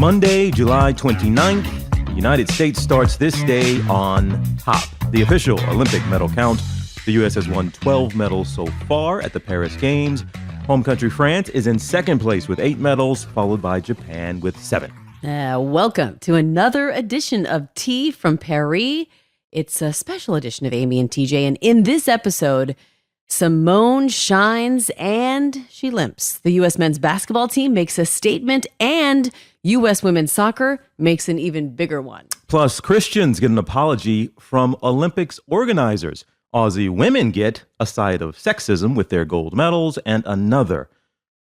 Monday, July 29th, the United States starts this day on top. The official Olympic medal count, the U.S. has won 12 medals so far at the Paris Games. Home country France is in second place with 8 medals, followed by Japan with 7. Welcome to another edition of Tea from Paris. It's a special edition of Amy and TJ, and in this episode, Simone shines and she limps. The U.S. men's basketball team makes a statement, and U.S. women's soccer makes an even bigger one. Plus, Christians get an apology from Olympics organizers. Aussie women get a side of sexism with their gold medals, and another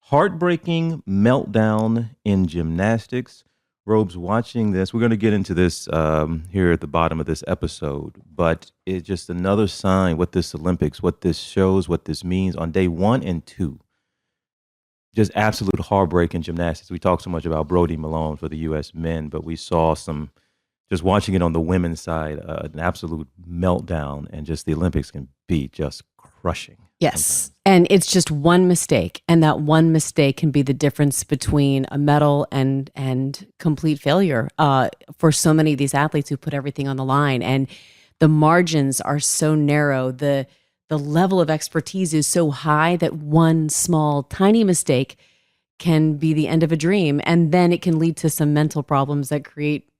heartbreaking meltdown in gymnastics. Robes, watching this, we're going to get into this here at the bottom of this episode, but it's just another sign what this Olympics, what this shows, what this means on day 1 and 2. Just absolute heartbreak in gymnastics. We talk so much about Brody Malone for the U.S. men, but we saw some, just watching it on the women's side, an absolute meltdown, and just the Olympics can be just crushing. Yes, sometimes. And it's just one mistake, and that one mistake can be the difference between a medal and complete failure for so many of these athletes who put everything on the line. And the margins are so narrow, the level of expertise is so high that one small, tiny mistake can be the end of a dream, and then it can lead to some mental problems that create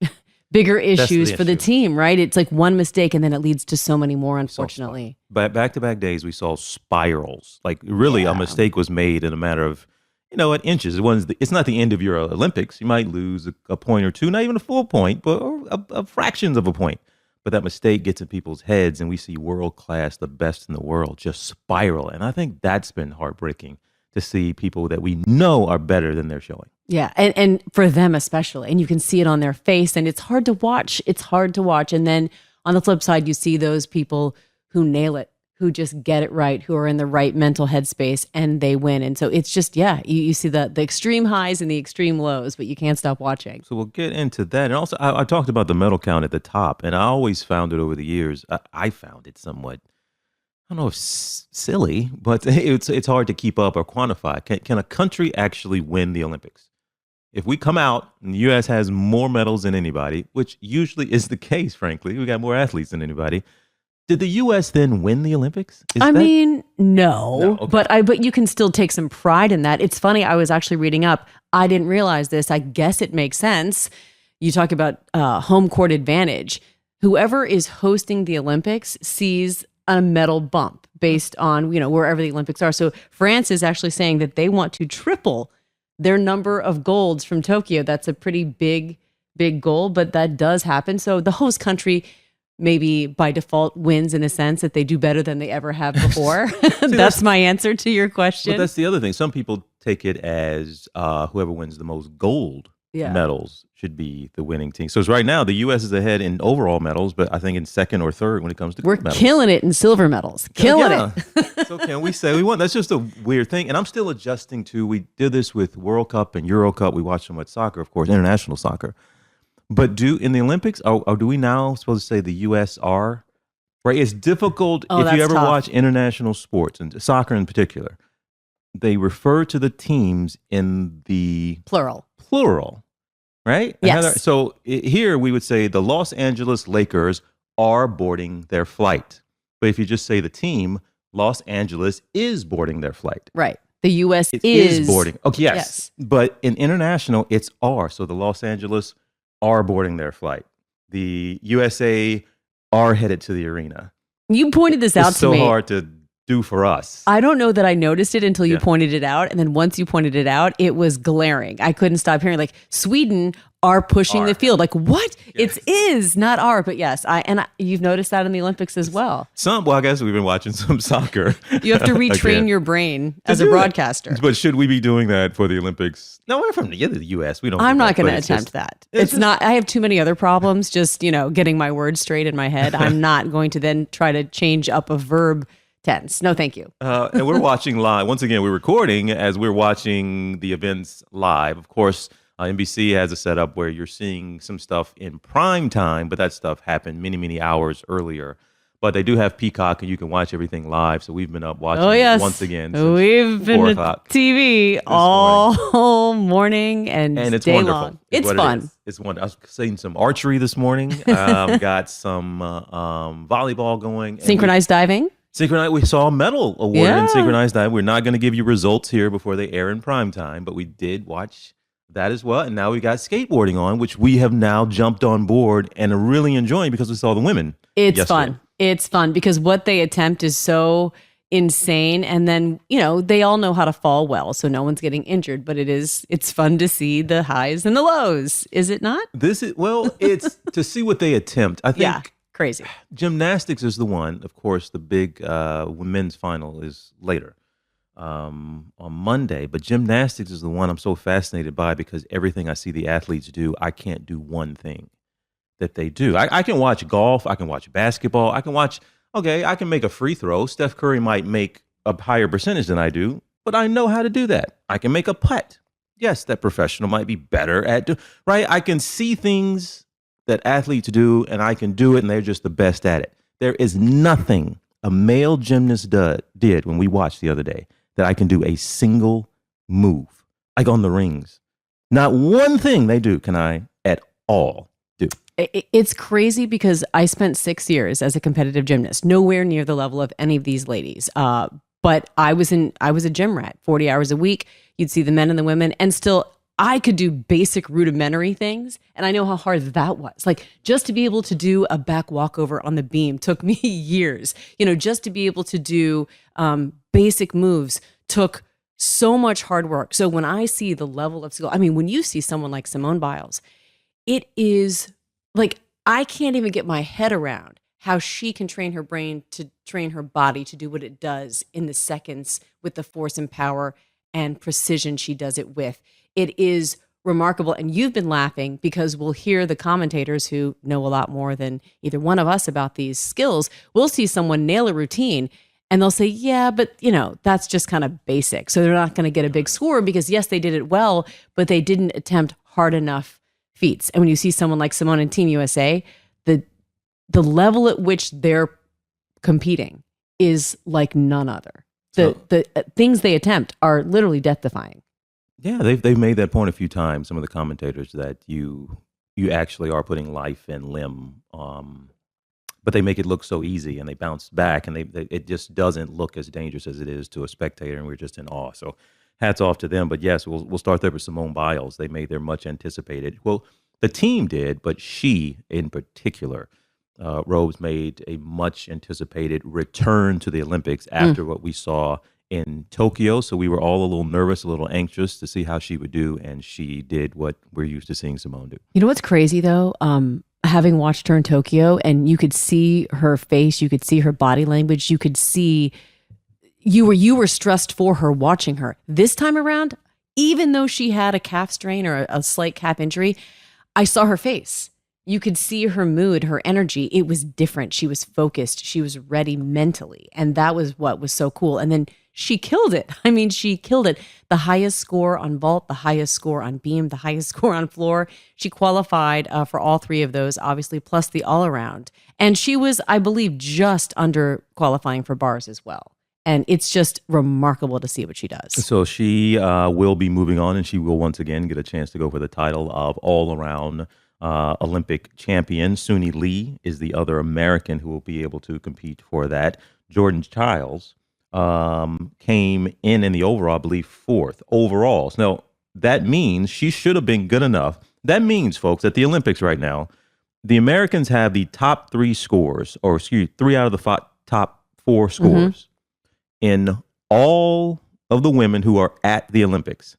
bigger issues for the team, right? It's like one mistake, and then it leads to so many more, unfortunately. But back-to-back days, we saw spirals. Like, really, a mistake was made in a matter of, at inches. It's not the end of your Olympics. You might lose a point or two, not even a full point, but a fractions of a point. But that mistake gets in people's heads, and we see world-class, the best in the world, just spiral. And I think that's been heartbreaking to see people that we know are better than they're showing. Yeah, and for them especially. And you can see it on their face, and it's hard to watch. It's hard to watch. And then on the flip side, you see those people who nail it, who just get it right, who are in the right mental headspace, and they win. And so it's just, you see the extreme highs and the extreme lows, but you can't stop watching. So we'll get into that. And also, I talked about the medal count at the top, and I always found it over the years. I found it somewhat, I don't know if silly, but it's hard to keep up or quantify. Can a country actually win the Olympics? If we come out and the U.S. has more medals than anybody, which usually is the case, frankly, we got more athletes than anybody. Did the U.S. then win the Olympics? No. Okay. But you can still take some pride in that. It's funny. I was actually reading up. I didn't realize this. I guess it makes sense. You talk about home court advantage. Whoever is hosting the Olympics sees a medal bump based on, wherever the Olympics are. So France is actually saying that they want to triple their number of golds from Tokyo. That's a pretty big goal, but that does happen. So the host country maybe by default wins in a sense that they do better than they ever have before. That's my answer to your question. But that's the other thing. Some people take it as whoever wins the most gold medals should be the winning team. So it's right now the U.S. is ahead in overall medals, but I think in second or third when it comes to gold medals. We're killing it in silver medals. Killing it. So can we say we won? That's just a weird thing. And I'm still adjusting to, we did this with World Cup and Euro Cup. We watched so much soccer, of course, international soccer. But in the Olympics, do we now supposed to say the U.S. are? Right? It's difficult if you ever watch international sports, and soccer in particular. They refer to the teams in the plural. Right? Yes. So here we would say the Los Angeles Lakers are boarding their flight. But if you just say the team, Los Angeles is boarding their flight. Right. The U.S. is boarding. Okay, yes. But in international, it's are. So the Los Angeles are boarding their flight. The USA are headed to the arena. You pointed this out to me. It's so hard to do for us. I don't know that I noticed it until you pointed it out. And then once you pointed it out, it was glaring. I couldn't stop hearing like Sweden are pushing the field. Like what? Yes. It is not are, but yes. You've noticed that in the Olympics as well. I guess we've been watching some soccer. You have to retrain your brain as a broadcaster. But should we be doing that for the Olympics? No, we're from the U.S. We don't. I'm not going to attempt that. It's not. I have too many other problems. Just getting my words straight in my head. I'm not going to then try to change up a verb tense. No, thank you. And we're watching live. Once again, we're recording as we're watching the events live. Of course, NBC has a setup where you're seeing some stuff in prime time, but that stuff happened many, many hours earlier. But they do have Peacock, and you can watch everything live. So we've been up watching Oh, yes. once again. We've been 4 at o'clock TV all morning and and it's day wonderful. long. It's what fun. It is. It's wonderful. I was seeing some archery this morning. Got some volleyball going. Synchronized diving. We saw a medal awarded Yeah. in synchronized diving. We're not going to give you results here before they air in prime time, but we did watch that as well. And now we got skateboarding on, which we have now jumped on board and are really enjoying because we saw the women. It's yesterday. fun. It's fun because what they attempt is so insane. And then, they all know how to fall well. So no one's getting injured, but it's fun to see the highs and the lows. Is it not? It's to see what they attempt. I think Yeah. Crazy. gymnastics is the one. Of course, the big women's final is later on Monday. But gymnastics is the one I'm so fascinated by because everything I see the athletes do, I can't do one thing that they do. I can watch golf. I can watch basketball. I can make a free throw. Steph Curry might make a higher percentage than I do, but I know how to do that. I can make a putt. Yes, that professional might be better at right? I can see things that athletes do, and I can do it, and they're just the best at it. There is nothing a male gymnast did when we watched the other day that I can do a single move, like on the rings. Not one thing they do can I at all do. It's crazy because I spent 6 years as a competitive gymnast, nowhere near the level of any of these ladies. But I was a gym rat, 40 hours a week. You'd see the men and the women, and still I could do basic rudimentary things. And I know how hard that was. Like just to be able to do a back walkover on the beam took me years. Just to be able to do basic moves took so much hard work. So when I see the level of skill, when you see someone like Simone Biles, it is like, I can't even get my head around how she can train her brain to train her body to do what it does in the seconds with the force and power and precision she does it with. It is remarkable. And you've been laughing because we'll hear the commentators who know a lot more than either one of us about these skills. We'll see someone nail a routine and they'll say, yeah, but that's just kind of basic. So they're not going to get a big score because yes, they did it well, but they didn't attempt hard enough feats. And when you see someone like Simone and Team USA, the level at which they're competing is like none other. The things they attempt are literally death-defying. Yeah, they've made that point a few times. Some of the commentators that you actually are putting life and limb, but they make it look so easy, and they bounce back, and it just doesn't look as dangerous as it is to a spectator, and we're just in awe. So hats off to them. But yes, we'll start there with Simone Biles. They made their much anticipated. Well, the team did, but she in particular, Rose made a much anticipated return to the Olympics after what we saw in Tokyo. So we were all a little nervous, a little anxious to see how she would do, and she did what we're used to seeing Simone do. You know what's crazy though? Having watched her in Tokyo, and you could see her face, you could see her body language, you could see you were stressed for her watching her. This time around, even though she had a calf strain or a slight calf injury, I saw her face. You could see her mood, her energy. It was different. She was focused. She was ready mentally. And that was what was so cool. And then she killed it. She killed it. The highest score on vault, the highest score on beam, the highest score on floor. She qualified for all three of those, obviously, plus the all-around. And she was, I believe, just under qualifying for bars as well. And it's just remarkable to see what she does. So she will be moving on, and she will once again get a chance to go for the title of all-around Olympic champion. Suni Lee is the other American who will be able to compete for that. Jordan Childs came in the overall, I believe, fourth overall. So now that means she should have been good enough. That means, folks, at the Olympics right now, the Americans have the top three scores, or excuse me, 3 out of the top 4 scores in all of the women who are at the Olympics.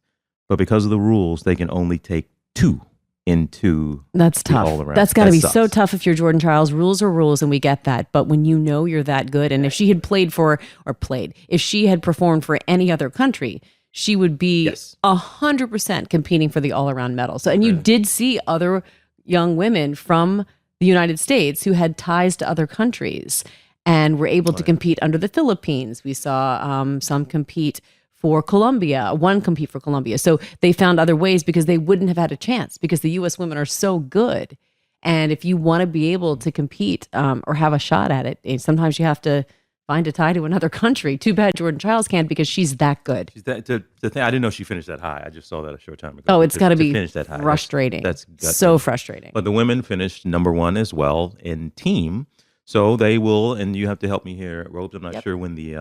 But because of the rules, they can only take 2 into that's tough. All around. That's got to be sucks. So tough if you're Jordan Childs. Rules are rules, and we get that. But when you know you're that good, and if she had if she had performed for any other country, she would be 100% competing for the all-around medal. So, and you did see other young women from the United States who had ties to other countries and were able to compete under the Philippines. We saw some compete for Colombia, one compete for Colombia. So they found other ways because they wouldn't have had a chance because the U.S. women are so good. And if you want to be able to compete or have a shot at it, sometimes you have to find a tie to another country. Too bad Jordan Childs can't because she's that good. She's that the thing. I didn't know she finished that high. I just saw that a short time ago. Oh, it's got to be finish that high. frustrating. That's so frustrating. But the women finished number one as well in team. So they will, and you have to help me here, Robes. I'm not sure when the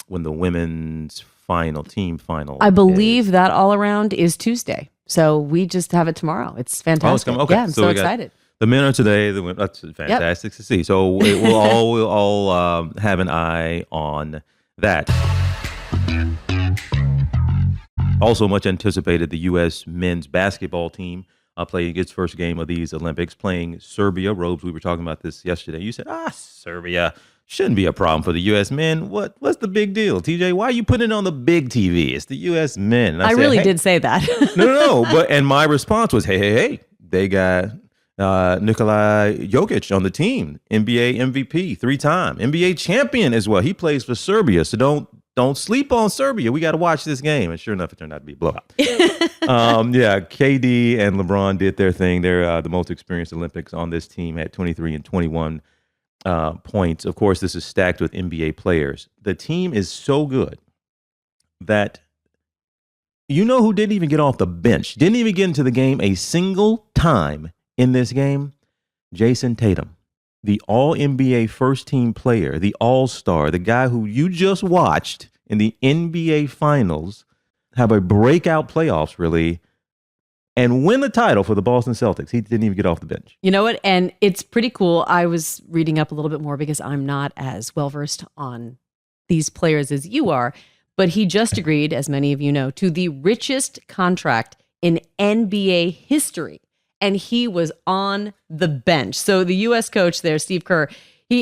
women's team final. I believe that all around is Tuesday. So we just have it tomorrow. It's fantastic. Oh, it's coming. Okay. Yeah, I'm so excited. The men are today. The women, that's fantastic to see. So we'll all have an eye on that. Also, much anticipated, the U.S. men's basketball team playing its first game of these Olympics, playing Serbia. Robes, we were talking about this yesterday. You said, Serbia shouldn't be a problem for the U.S. men. What's the big deal, TJ? Why are you putting it on the big TV? It's the U.S. men. And I said, really did say that. No. And my response was, hey, they got Nikola Jokic on the team, NBA MVP, 3-time NBA champion as well. He plays for Serbia, so don't sleep on Serbia. We got to watch this game. And sure enough, it turned out to be a blowout. KD and LeBron did their thing. They're the most experienced Olympics on this team at 23 and 21 points. Of course, this is stacked with NBA players. The team is so good that you know who didn't even get off the bench, didn't even get into the game a single time in this game? Jason Tatum, the all-NBA first-team player, the all-star, the guy who you just watched in the NBA Finals have a breakout playoffs, really, and win the title for the Boston Celtics. He didn't even get off the bench. You know what? And it's pretty cool. I was reading up a little bit more because I'm not as well-versed on these players as you are, but he just agreed, as many of you know, to the richest contract in NBA history. And he was on the bench. So the U.S. coach there, Steve Kerr,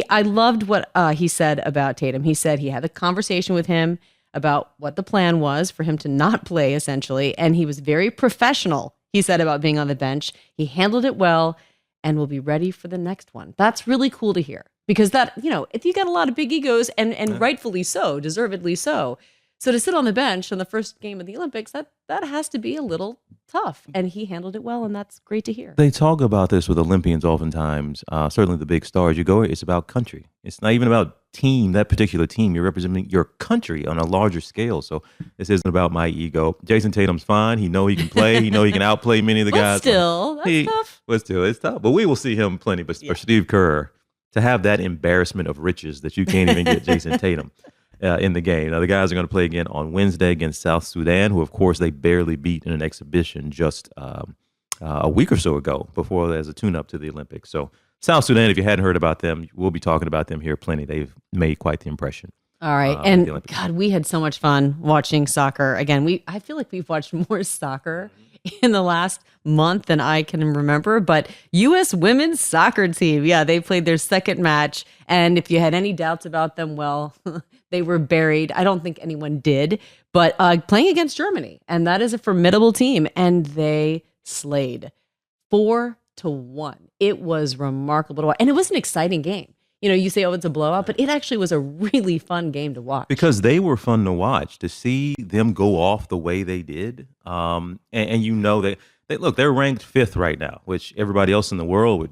I loved what he said about Tatum. He said he had a conversation with him about what the plan was for him to not play, essentially. And he was very professional, he said, about being on the bench. He handled it well and will be ready for the next one. That's really cool to hear because that, if you got a lot of big egos and rightfully so, deservedly so. So to sit on the bench on the first game of the Olympics, that has to be a little tough. And he handled it well, and that's great to hear. They talk about this with Olympians oftentimes, certainly the big stars. You go, it's about country. It's not even about team, that particular team. You're representing your country on a larger scale. So this isn't about my ego. Jason Tatum's fine. He know he can play. He know he can outplay many of the guys. Still, that's tough. But still, it's tough. But we will see him plenty. But for Steve Kerr to have that embarrassment of riches that you can't even get Jason Tatum in the game. Now, the guys are going to play again on Wednesday against South Sudan, who, of course, they barely beat in an exhibition just a week or so ago before there's a tune-up to the Olympics. So South Sudan, if you hadn't heard about them, we'll be talking about them here plenty. They've made quite the impression. All right. And God, we had so much fun watching soccer. Again, I feel like we've watched more soccer in the last month than I can remember, but U.S. women's soccer team, they played their second match. And if you had any doubts about them, well, they were buried. I don't think anyone did, but playing against Germany, and that is a formidable team, and they slayed 4-1. It was remarkable to watch, and it was an exciting game. You say, it's a blowout, but it actually was a really fun game to watch. Because they were fun to watch, to see them go off the way they did. And they're ranked 5th right now, which everybody else in the world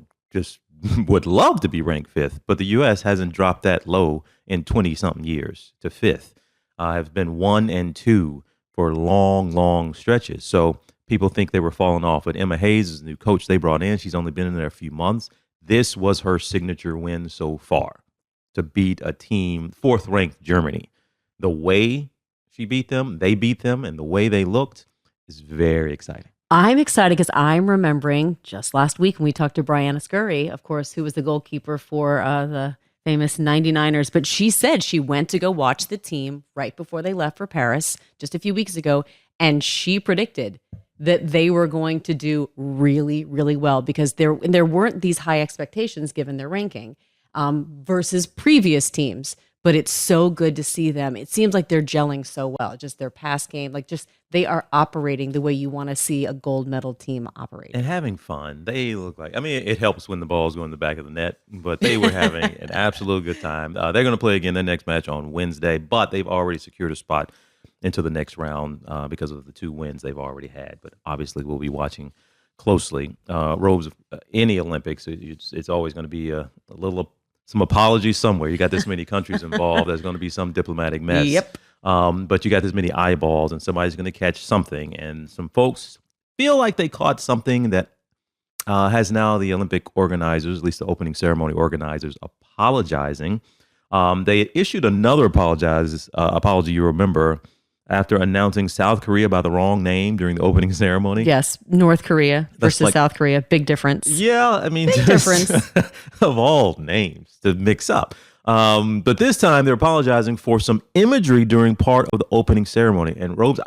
would love to be ranked 5th. But the U.S. hasn't dropped that low in 20-something years to 5th. Have been 1 and 2 for long, long stretches. So people think they were falling off. But Emma Hayes is the new coach they brought in. She's only been in there a few months. This was her signature win so far, to beat a team, 4th-ranked Germany. The way she beat them, they beat them, and the way they looked is very exciting. I'm excited because I'm remembering just last week when we talked to Brianna Scurry, of course, who was the goalkeeper for the famous 99ers. But she said she went to go watch the team right before they left for Paris just a few weeks ago, and she predicted that they were going to do really, really well because there weren't these high expectations given their ranking versus previous teams. But it's so good to see them. It seems like they're gelling so well. Just their pass game, they are operating the way you want to see a gold medal team operate. And having fun. They look like, it helps when the ball's going in the back of the net, but they were having an absolute good time. They're going to play again their next match on Wednesday, but they've already secured a spot into the next round because of the 2 wins they've already had. But obviously we'll be watching closely. Robes, any Olympics, it's always going to be some apologies somewhere. You got this many countries involved. There's going to be some diplomatic mess. Yep. But you got this many eyeballs, and somebody's going to catch something. And some folks feel like they caught something that has now the Olympic organizers, at least the opening ceremony organizers, apologizing. They issued another apology, you remember, after announcing South Korea by the wrong name during the opening ceremony. Yes, North Korea versus South Korea. Big difference. Yeah, I mean, Big difference. Of all names to mix up. But this time they're apologizing for some imagery during part of the opening ceremony. And Robes,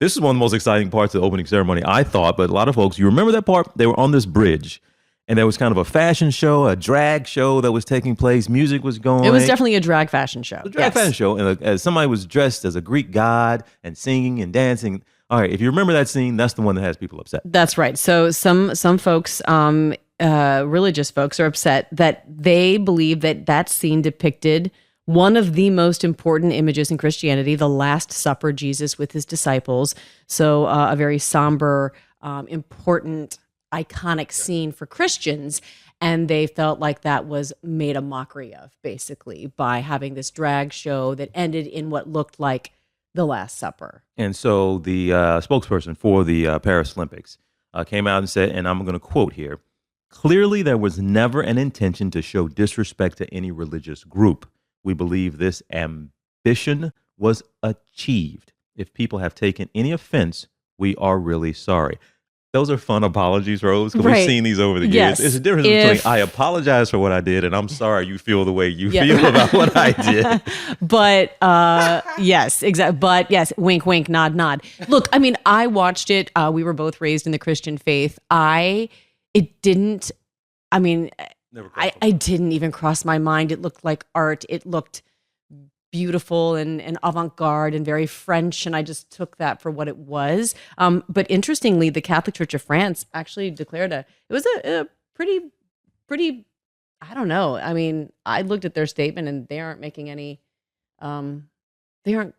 this is one of the most exciting parts of the opening ceremony, I thought. But a lot of folks, you remember that part? They were on this bridge. And there was kind of a fashion show, a drag show that was taking place. Music was going. It was definitely a drag fashion show. A drag fashion show. And as somebody was dressed as a Greek god and singing and dancing. All right, if you remember that scene, that's the one that has people upset. That's right. So some folks, religious folks, are upset that they believe that scene depicted one of the most important images in Christianity, the Last Supper, Jesus with his disciples. So a very somber, important, iconic scene for Christians, and they felt like that was made a mockery of, basically, by having this drag show that ended in what looked like the Last Supper. And so the spokesperson for the Paris Olympics came out and said, and I'm going to quote here, "Clearly there was never an intention to show disrespect to any religious group. We believe this ambition was achieved. If people have taken any offense, we are really sorry." Those are fun apologies, Rose, because we've seen these over the years. Yes. There's a difference between I apologize for what I did and I'm sorry you feel the way you feel about what I did. But yes, exactly. But yes, wink, wink, nod, nod. Look, I mean, I watched it. We were both raised in the Christian faith. I didn't even cross my mind. It looked like art. It looked beautiful and avant-garde and very French, and I just took that for what it was. But interestingly, the Catholic Church of France actually declared it was a pretty, I don't know. I mean, I looked at their statement and they aren't making any, they're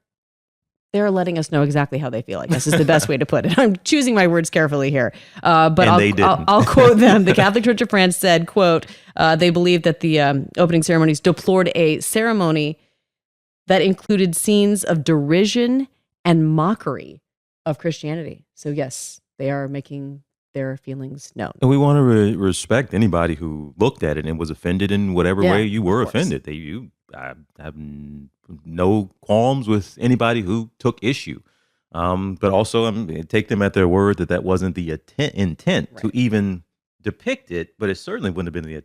letting us know exactly how they feel, I guess is the best way to put it. I'm choosing my words carefully here. But I'll quote them. The Catholic Church of France said, quote, they believe that the opening ceremonies deplored a ceremony that included scenes of derision and mockery of Christianity. So yes, they are making their feelings known. And we want to respect anybody who looked at it and was offended in whatever way you were offended. I have no qualms with anybody who took issue. But also take them at their word that wasn't the intent to even depict it, but it certainly wouldn't have been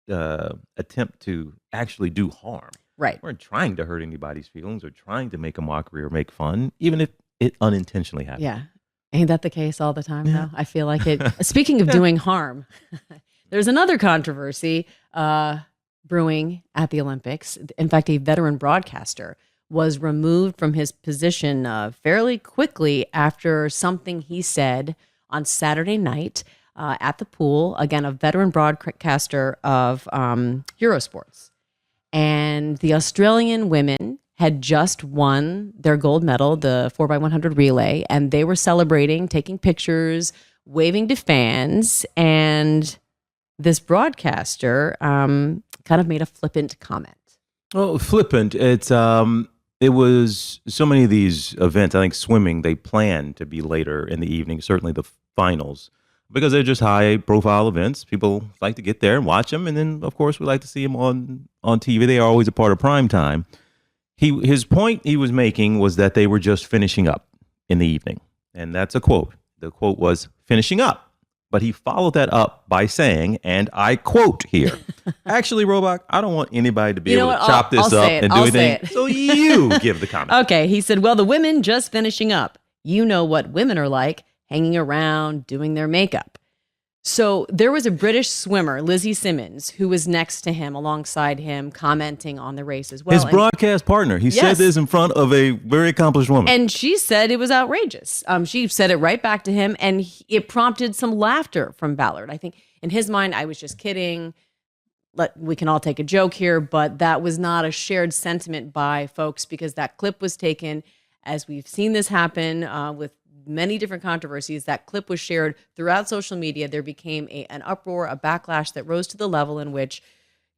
the attempt to actually do harm. Right. We weren't trying to hurt anybody's feelings or trying to make a mockery or make fun, even if it unintentionally happened. Yeah. Ain't that the case all the time, though? I feel like it. Speaking of doing harm, there's another controversy brewing at the Olympics. In fact, a veteran broadcaster was removed from his position fairly quickly after something he said on Saturday night at the pool. Again, a veteran broadcaster of Eurosports. And the Australian women had just won their gold medal, the 4x100 relay, and they were celebrating, taking pictures, waving to fans. And this broadcaster kind of made a flippant comment. Oh, flippant. It was so many of these events, I think swimming, they plan to be later in the evening, certainly the finals, because they're just high profile events. People like to get there and watch them. And then, of course, we like to see them on TV. They are always a part of prime time. His point he was making was that they were just finishing up in the evening. And that's a quote. The quote was finishing up. But he followed that up by saying, and I quote here, actually, Robach, I don't want anybody to be able to chop this up and do anything. So you give the comment. Okay. He said, well, the women just finishing up. You know what women are like, hanging around, doing their makeup. So there was a British swimmer, Lizzie Simmons, who was next to him, alongside him, commenting on the race as well. His broadcast partner. He said this in front of a very accomplished woman. And she said it was outrageous. She said it right back to him, and it prompted some laughter from Ballard. I think in his mind, I was just kidding. We can all take a joke here, but that was not a shared sentiment by folks, because that clip was taken, as we've seen this happen with many different controversies. That clip was shared throughout social media. There became an uproar, a backlash that rose to the level in which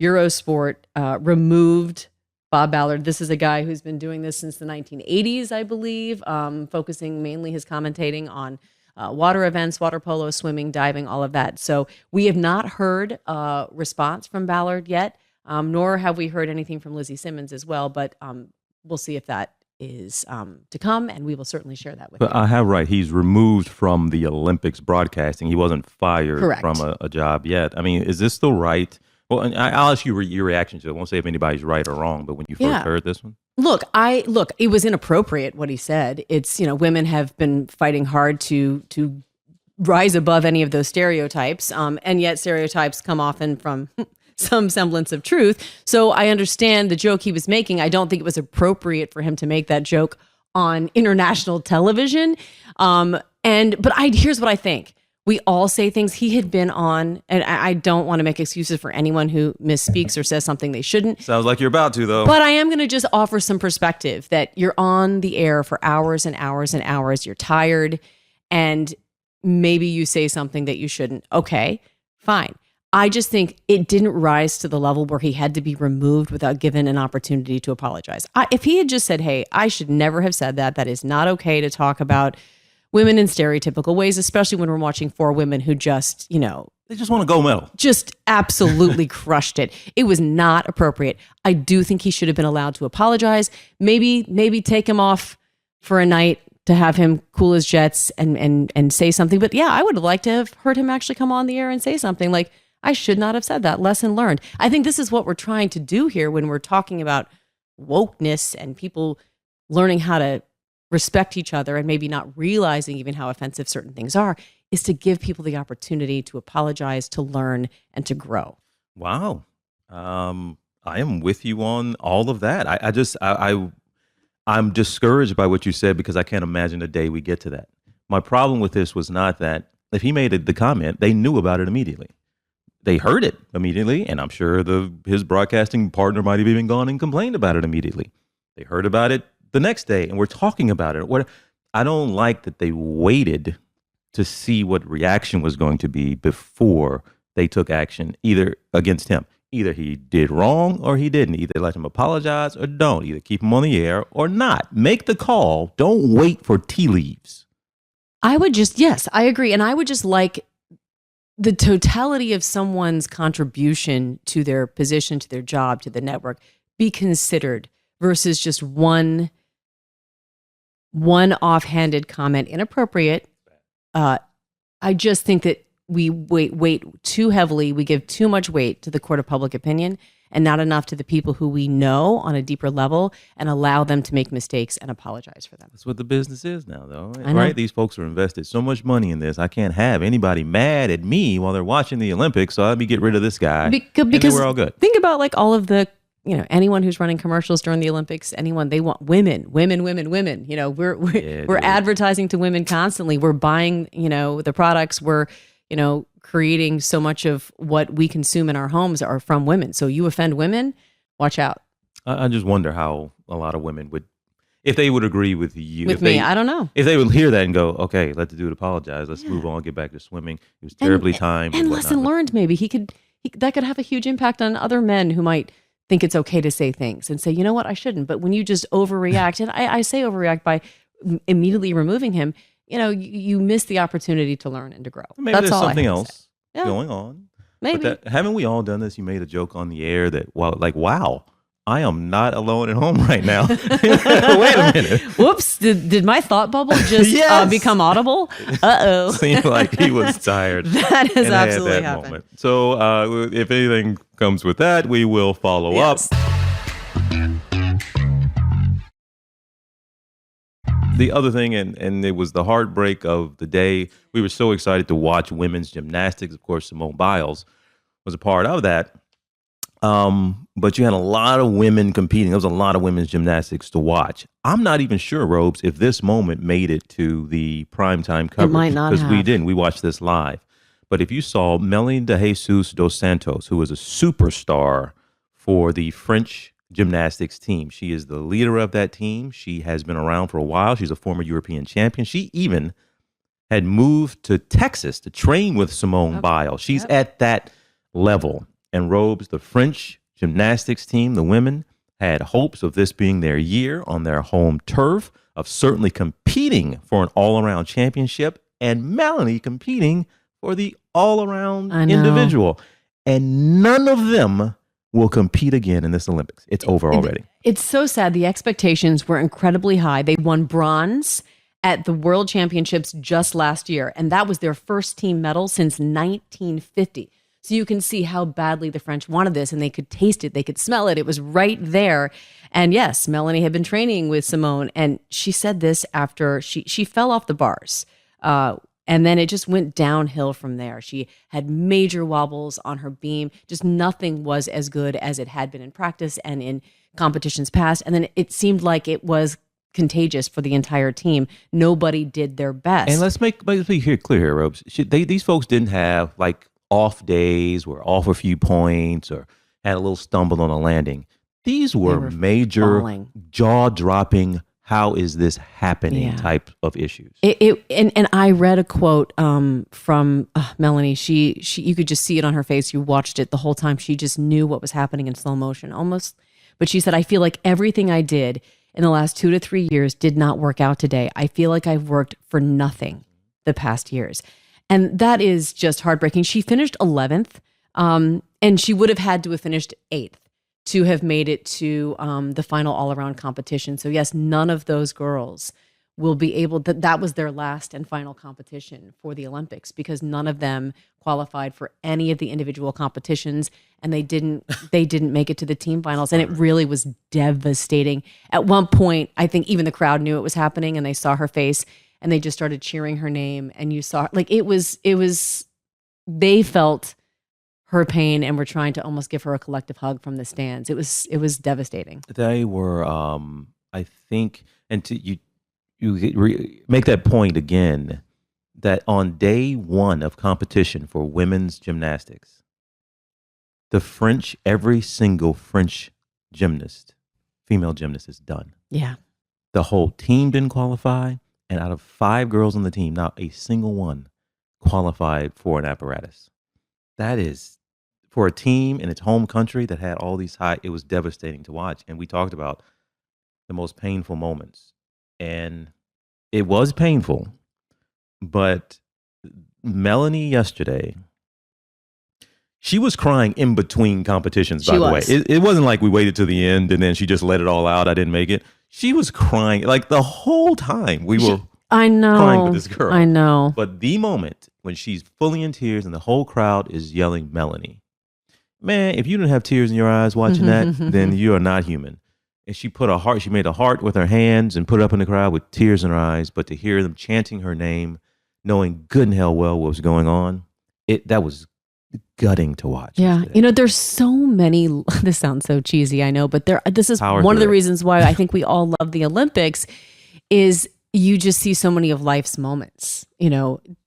Eurosport removed Bob Ballard. This is a guy who's been doing this since the 1980s, I believe, focusing mainly his commentating on water events, water polo, swimming, diving, all of that. So we have not heard a response from Ballard yet, nor have we heard anything from Lizzie Simmons as well. But we'll see if that is to come, and we will certainly share that with you. But I have right. He's removed from the Olympics broadcasting. He wasn't fired Correct. from a job yet. I mean, is this still right? Well, and I'll ask you your reaction to it. I won't say if anybody's right or wrong, but when you first heard this one? Look, it was inappropriate what he said. It's, women have been fighting hard to rise above any of those stereotypes. And yet stereotypes come often from some semblance of truth. So I understand the joke he was making. I don't think it was appropriate for him to make that joke on international television. Here's what I think. We all say things. He had been on, and I don't want to make excuses for anyone who misspeaks or says something they shouldn't. Sounds like you're about to, though. But I am going to just offer some perspective that you're on the air for hours and hours and hours. You're tired, and maybe you say something that you shouldn't. Okay, fine. I just think it didn't rise to the level where he had to be removed without given an opportunity to apologize. If he had just said, hey, I should never have said that. That is not okay to talk about women in stereotypical ways, especially when we're watching four women who just, they just want a gold medal. Just absolutely crushed it. It was not appropriate. I do think he should have been allowed to apologize. Maybe take him off for a night to have him cool his jets and say something. But yeah, I would have liked to have heard him actually come on the air and say something like, I should not have said that. Lesson learned. I think this is what we're trying to do here when we're talking about wokeness and people learning how to respect each other and maybe not realizing even how offensive certain things are, is to give people the opportunity to apologize, to learn, and to grow. Wow. I am with you on all of that. I'm discouraged by what you said because I can't imagine a day we get to that. My problem with this was not that if he made the comment, they knew about it immediately. They heard it immediately, and I'm sure his broadcasting partner might have even gone and complained about it immediately. They heard about it the next day, and we're talking about it. I don't like that they waited to see what reaction was going to be before they took action, either against him. Either he did wrong or he didn't. Either let him apologize or don't. Either keep him on the air or not. Make the call. Don't wait for tea leaves. Yes, I agree. And I would just like the totality of someone's contribution to their position, to their job, to the network, be considered versus just one offhanded comment, inappropriate. I just think that we weight too heavily. We give too much weight to the court of public opinion and not enough to the people who we know on a deeper level and allow them to make mistakes and apologize for them. That's what the business is now, though, right? These folks are invested so much money in this. I can't have anybody mad at me while they're watching the Olympics, so let me get rid of this guy. Because we're all good. Think about like all of the, anyone who's running commercials during the Olympics, they want women. We're advertising to women constantly. We're buying, the products. We're, creating so much of what we consume in our homes are from women. So you offend women, watch out. I just wonder how a lot of women would, if they would agree with you. With me, I don't know. If they would hear that and go, okay, let the dude apologize. Let's move on, get back to swimming. It was terribly timed. And lesson learned, maybe. That could have a huge impact on other men who might think it's okay to say things and say, you know what, I shouldn't. But when you just overreact, and I say overreact by immediately removing him, you miss the opportunity to learn and to grow. Maybe there's something else going on. Maybe. Haven't we all done this? You made a joke on the air that, wow, I am not alone at home right now. Wait a minute. Whoops. Did my thought bubble just become audible? Uh-oh. Seemed like he was tired. That has absolutely happened. Moment. So if anything comes with that, we will follow up. The other thing, and it was the heartbreak of the day, we were so excited to watch women's gymnastics. Of course, Simone Biles was a part of that. But you had a lot of women competing. There was a lot of women's gymnastics to watch. I'm not even sure, Robes, if this moment made it to the primetime coverage. It might not have. Because we didn't. We watched this live. But if you saw Melanie de Jesus dos Santos, who was a superstar for the French gymnastics team. She is the leader of that team. She has been around for a while. She's a former European champion. She even had moved to Texas to train with Simone Biles. She's at that level. And Robes, the French gymnastics team, the women, had hopes of this being their year on their home turf, of certainly competing for an all-around championship, and Melanie competing for the all-around individual. And none of them will compete again in this Olympics. It's over already. It's so sad. The expectations were incredibly high. They won bronze at the World Championships just last year, and that was their first team medal since 1950. So you can see how badly the French wanted this, and they could taste it. They could smell it. It was right there. And yes, Melanie had been training with Simone, and she said this after she fell off the bars. And then it just went downhill from there. She had major wobbles on her beam. Just nothing was as good as it had been in practice and in competitions past. And then it seemed like it was contagious for the entire team. Nobody did their best. And let's be clear here, Robes. These folks didn't have like off days, were off a few points, or had a little stumble on a landing. These were major, jaw-dropping, how is this happening type of issues. And I read a quote from Melanie. She you could just see it on her face. You watched it the whole time. She just knew what was happening in slow motion almost. But she said, I feel like everything I did in the last 2 to 3 years did not work out today. I feel like I've worked for nothing the past years. And that is just heartbreaking. She finished 11th, and she would have had to have finished 8th to have made it to the final all-around competition. So yes, none of those girls will be able to, that was their last and final competition for the Olympics, because none of them qualified for any of the individual competitions, and they didn't make it to the team finals. And it really was devastating. At one point, I think even the crowd knew it was happening, and they saw her face and they just started cheering her name, and you saw like it was they felt her pain and were trying to almost give her a collective hug from the stands. It was devastating. They were, I think, and you make that point again, that on day one of competition for women's gymnastics, the French, every single French gymnast, female gymnast, is done. Yeah. The whole team didn't qualify, and out of 5 girls on the team, not a single one qualified for an apparatus. That is, for a team in its home country that had all these it was devastating to watch. And we talked about the most painful moments. And it was painful, but Melanie yesterday, she was crying in between competitions, by the way. It wasn't like we waited to the end and then she just let it all out. I didn't make it. She was crying like the whole time we were crying for this girl. I know. But the moment when she's fully in tears and the whole crowd is yelling Melanie, man, if you didn't have tears in your eyes watching that, then you are not human. And she made a heart with her hands and put it up in the crowd with tears in her eyes. But to hear them chanting her name, knowing good and hell well what was going on, that was gutting to watch. Yeah. Yesterday. There's so many, this sounds so cheesy, I know, but this is one of the reasons why I think we all love the Olympics is you just see so many of life's moments,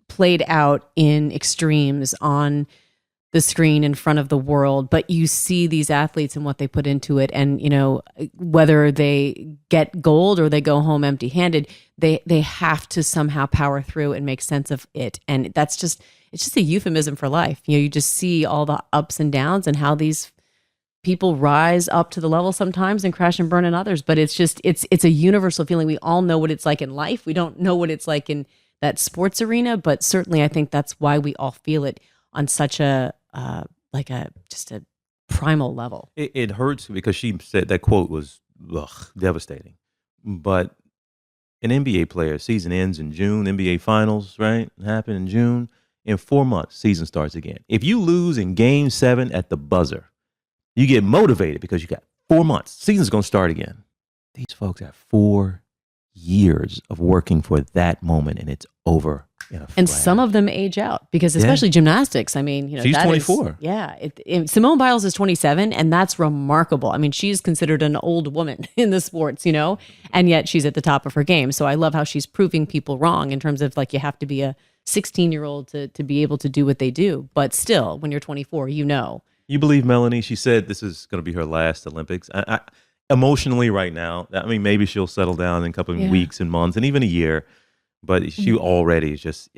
played out in extremes on the screen in front of the world, but you see these athletes and what they put into it, and whether they get gold or they go home empty-handed, they have to somehow power through and make sense of it. And it's just a euphemism for life. You just see all the ups and downs and how these people rise up to the level sometimes and crash and burn in others. But it's a universal feeling. We all know what it's like in life. We don't know what it's like in that sports arena, but certainly I think that's why we all feel it on such a just a primal level. It hurts because she said that quote was devastating. But an NBA player, season ends in June, NBA finals, right? Happen in June. In 4 months, season starts again. If you lose in game 7 at the buzzer, you get motivated because you got 4 months. Season's going to start again. These folks have 4 years of working for that moment, and it's over in a flash. And some of them age out because, especially gymnastics. I mean, she's 24. Simone Biles is 27, and that's remarkable. I mean, she's considered an old woman in the sports, and yet she's at the top of her game. So I love how she's proving people wrong in terms of like you have to be a 16-year-old to be able to do what they do. But still, when you're 24, You believe Melanie? She said this is going to be her last Olympics. Emotionally, right now, I mean, maybe she'll settle down in a couple of weeks and months, and even a year. But she already is just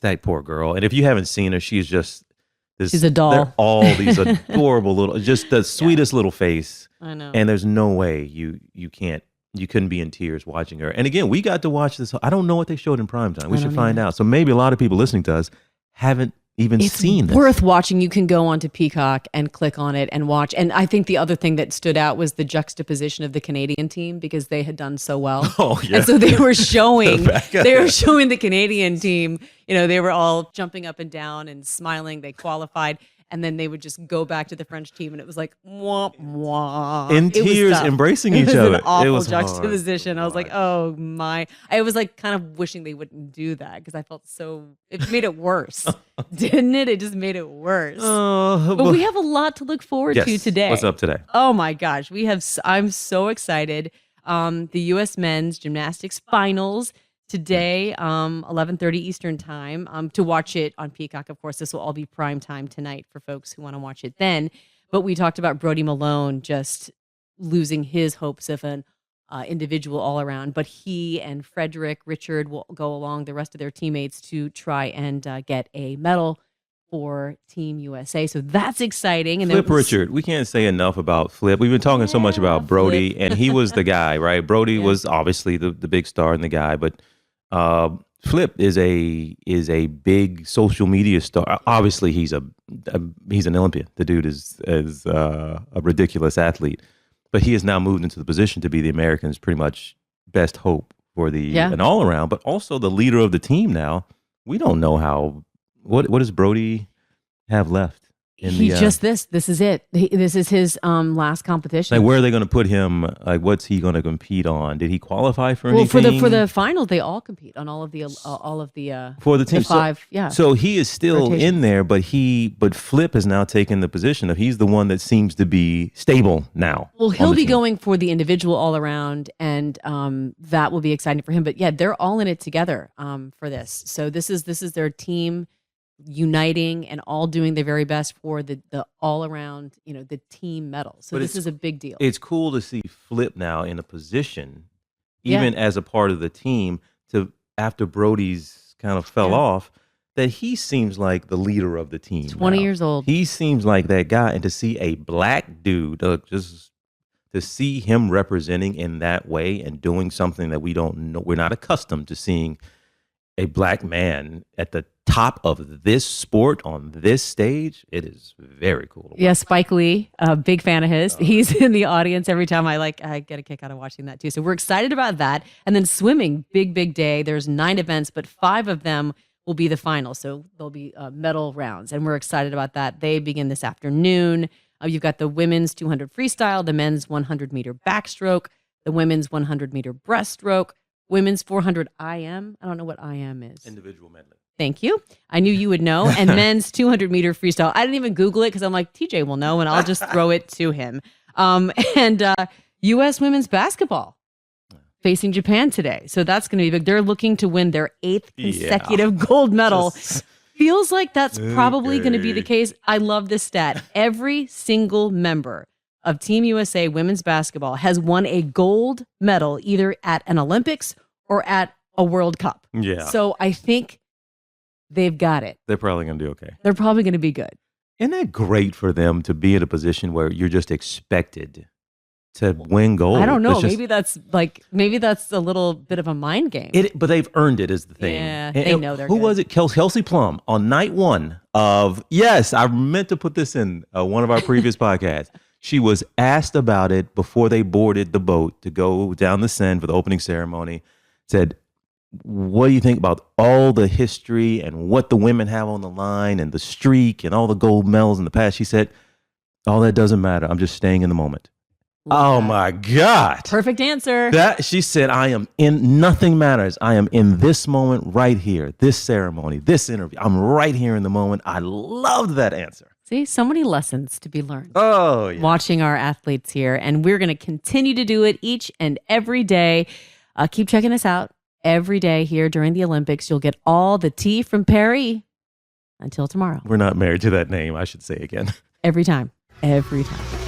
that poor girl. And if you haven't seen her, she's just this. She's a doll. They're all these adorable little, just the sweetest little face. I know. And there's no way you couldn't be in tears watching her. And again, we got to watch this. I don't know what they showed in primetime. We should find out. So maybe a lot of people listening to us haven't even seen this. It's worth watching. You can go onto Peacock and click on it and watch. And I think the other thing that stood out was the juxtaposition of the Canadian team because they had done so well. Oh, yeah. And so they were showing the Canadian team, they were all jumping up and down and smiling. They qualified. And then they would just go back to the French team, and it was like, wah, wah. In tears, embracing each other. It was an awful It was juxtaposition. I was like, oh my. I was like kind of wishing they wouldn't do that because I felt it made it worse. Didn't it? It just made it worse. But we have a lot to look forward to today. What's up today? Oh my gosh. I'm so excited. The U.S. men's gymnastics finals today, 11:30 Eastern time, to watch it on Peacock. Of course, this will all be prime time tonight for folks who want to watch it then. But we talked about Brody Malone just losing his hopes of an individual all around. But he and Frederick Richard will go along, the rest of their teammates, to try and get a medal for Team USA. So that's exciting. And Flip Richard. We can't say enough about Flip. We've been talking so much about Brody, and he was the guy, right? Brody was obviously the big star and the guy, but Flip is a big social media star. Obviously, he's an Olympian. The dude is a ridiculous athlete, but he has now moved into the position to be the Americans' pretty much best hope for an all around, but also the leader of the team. Now we don't know how. What does Brody have left? This is it. This is his last competition. Like, where are they going to put him? Like, what's he going to compete on? Did he qualify for anything? Well, for the finals, they all compete on all of the for the team. The five. So he is still in there, but Flip has now taken the position of he's the one that seems to be stable now. Well, he'll be going for the individual all around, and that will be exciting for him. But yeah, they're all in it together for this. So this is their team uniting and all doing their very best for the all around, the team medal. So this is a big deal. It's cool to see Flip now in a position, even as a part of the team, to after Brody's kind of fell off, that he seems like the leader of the team. 20 years old. He seems like that guy, and to see a black dude, just to see him representing in that way and doing something that we don't know, we're not accustomed to seeing a black man at the top of this sport on this stage. It is very cool. Yeah, Spike Lee, a big fan of his. He's in the audience every time. I get a kick out of watching that too. So we're excited about that. And then swimming, big day. There's 9 events, but 5 of them will be the final. So there'll be medal rounds, and we're excited about that. They begin this afternoon. You've got the women's 200 freestyle, the men's 100 meter backstroke, the women's 100 meter breaststroke, women's 400 IM. I don't know what IM is. Individual medley. Thank you. I knew you would know. And men's 200 meter freestyle. I didn't even Google it because I'm like, TJ will know, and I'll just throw it to him. And U.S. women's basketball facing Japan today. So that's going to be big. They're looking to win their 8th consecutive gold medal. Feels like that's probably going to be the case. I love this stat. Every single member of Team USA women's basketball has won a gold medal either at an Olympics or at a World Cup. Yeah. So I think they've got it. They're probably going to do okay. They're probably going to be good. Isn't that great for them to be in a position where you're just expected to win gold? I don't know. Maybe that's a little bit of a mind game. But they've earned it is the thing. Yeah, they know they're Who good. was it? Kelsey Plum on night 1 of, yes, I meant to put this in one of our previous podcasts. She was asked about it before they boarded the boat to go down the Seine for the opening ceremony. Said, what do you think about all the history and what the women have on the line and the streak and all the gold medals in the past? She said, all that doesn't matter. I'm just staying in the moment. Oh my God. Perfect answer. She said, nothing matters. I am in this moment right here, this ceremony, this interview. I'm right here in the moment. I loved that answer. See, so many lessons to be learned. Oh, yeah. Watching our athletes here. And we're going to continue to do it each and every day. Keep checking us out every day here during the Olympics. You'll get all the tea from Perry. Until tomorrow. We're not married to that name, I should say again. Every time. Every time.